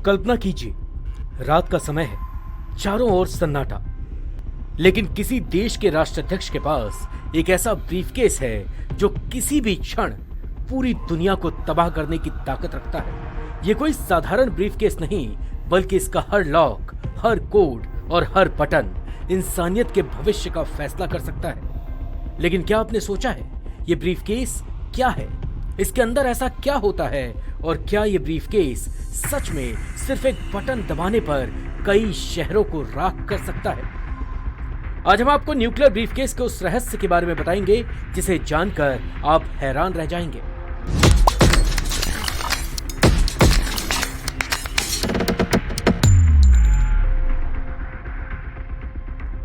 कल्पना कीजिए, रात का समय है, चारों ओर सन्नाटा, लेकिन किसी देश के राष्ट्राध्यक्ष के पास एक ऐसा ब्रीफकेस है जो किसी भी क्षण पूरी दुनिया को तबाह करने की ताकत रखता है। ये कोई साधारण ब्रीफकेस नहीं, बल्कि इसका हर लॉक, हर कोड और हर बटन इंसानियत के भविष्य का फैसला कर सकता है। लेकिन क्या आपने सोचा है ये ब्रीफकेस क्या है? इसके अंदर ऐसा क्या होता है? और क्या ये ब्रीफकेस सच में सिर्फ एक बटन दबाने पर कई शहरों को राख कर सकता है? आज हम आपको न्यूक्लियर ब्रीफकेस के उस रहस्य के बारे में बताएंगे जिसे जानकर आप हैरान रह जाएंगे।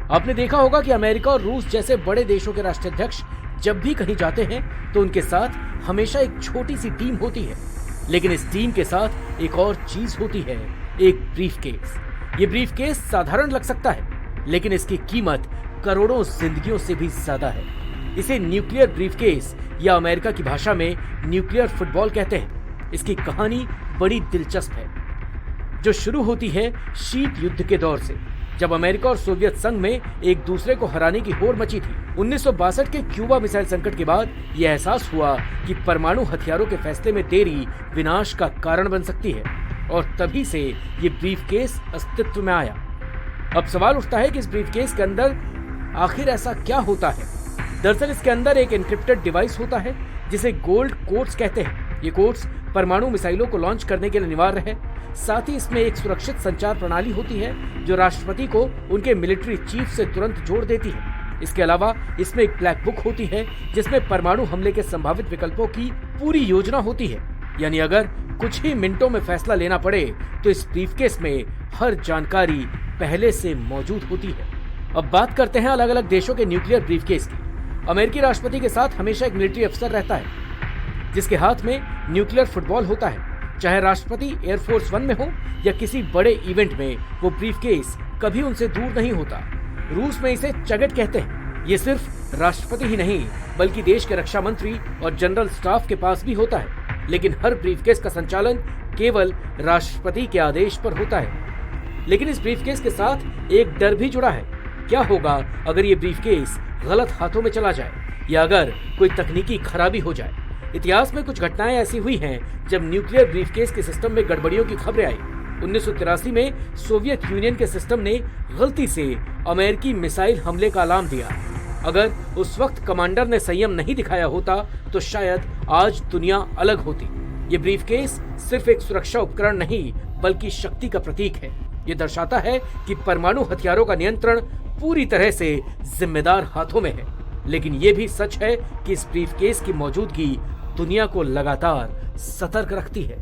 आपने देखा होगा कि अमेरिका और रूस जैसे बड़े देशों के राष्ट्राध्यक्ष जब भी कहीं जाते हैं तो उनके साथ हमेशा एक छोटी सी टीम होती है, लेकिन इस टीम के साथ एक और चीज होती है, एक ब्रीफकेस। ये ब्रीफकेस साधारण लग सकता है, लेकिन इसकी कीमत करोड़ों जिंदगियों से भी ज्यादा है। इसे न्यूक्लियर ब्रीफकेस या अमेरिका की भाषा में न्यूक्लियर फुटबॉल कहते हैं। इसकी कहानी बड़ी दिलचस्प है, जो शुरू होती है शीत युद्ध के दौर से, जब अमेरिका और सोवियत संघ में एक दूसरे को हराने की होड़ मची थी। 1962 के क्यूबा मिसाइल संकट के बाद यह एहसास हुआ कि परमाणु हथियारों के फैसले में देरी विनाश का कारण बन सकती है, और तभी से ये ब्रीफकेस अस्तित्व में आया। अब सवाल उठता है कि इस ब्रीफकेस के अंदर आखिर ऐसा क्या होता है? दरअसल इसके अंदर एक एन्क्रिप्टेड डिवाइस होता है जिसे गोल्ड कोड्स कहते हैं। ये कोड्स परमाणु मिसाइलों को लॉन्च करने के लिए अनिवार्य है। साथ ही इसमें एक सुरक्षित संचार प्रणाली होती है जो राष्ट्रपति को उनके मिलिट्री चीफ से तुरंत जोड़ देती है। इसके अलावा इसमें एक ब्लैक बुक होती है जिसमें परमाणु हमले के संभावित विकल्पों की पूरी योजना होती है। यानी अगर कुछ ही मिनटों में फैसला लेना पड़े तो इस ब्रीफकेस में हर जानकारी पहले से मौजूद होती है। अब बात करते हैं अलग अलग देशों के न्यूक्लियर ब्रीफकेस की। अमेरिकी राष्ट्रपति के साथ हमेशा एक मिलिट्री अफसर रहता है जिसके हाथ में न्यूक्लियर फुटबॉल होता है। चाहे राष्ट्रपति एयरफोर्स 1 में हो या किसी बड़े इवेंट में, वो ब्रीफकेस कभी उनसे दूर नहीं होता। रूस में इसे चगट कहते हैं। ये सिर्फ राष्ट्रपति ही नहीं, बल्कि देश के रक्षा मंत्री और जनरल स्टाफ के पास भी होता है। लेकिन हर ब्रीफकेस का संचालन केवल राष्ट्रपति के आदेश पर होता है। लेकिन इस ब्रीफकेस के साथ एक डर भी जुड़ा है। क्या होगा अगर ये ब्रीफकेस गलत हाथों में चला जाए, या अगर कोई तकनीकी खराबी हो जाए? इतिहास में कुछ घटनाएं ऐसी हुई हैं जब न्यूक्लियर ब्रीफकेस के सिस्टम में गड़बड़ियों की खबरें आई। 1983 में सोवियत यूनियन के सिस्टम ने गलती से अमेरिकी मिसाइल हमले का अलार्म दिया। अगर उस वक्त कमांडर ने संयम नहीं दिखाया होता तो शायद आज दुनिया अलग होती। ये ब्रीफकेस सिर्फ एक सुरक्षा उपकरण नहीं, बल्कि शक्ति का प्रतीक है। ये दर्शाता है कि परमाणु हथियारों का नियंत्रण पूरी तरह से जिम्मेदार हाथों में है। लेकिन ये भी सच है कि इस ब्रीफकेस की मौजूदगी दुनिया को लगातार सतर्क रखती है।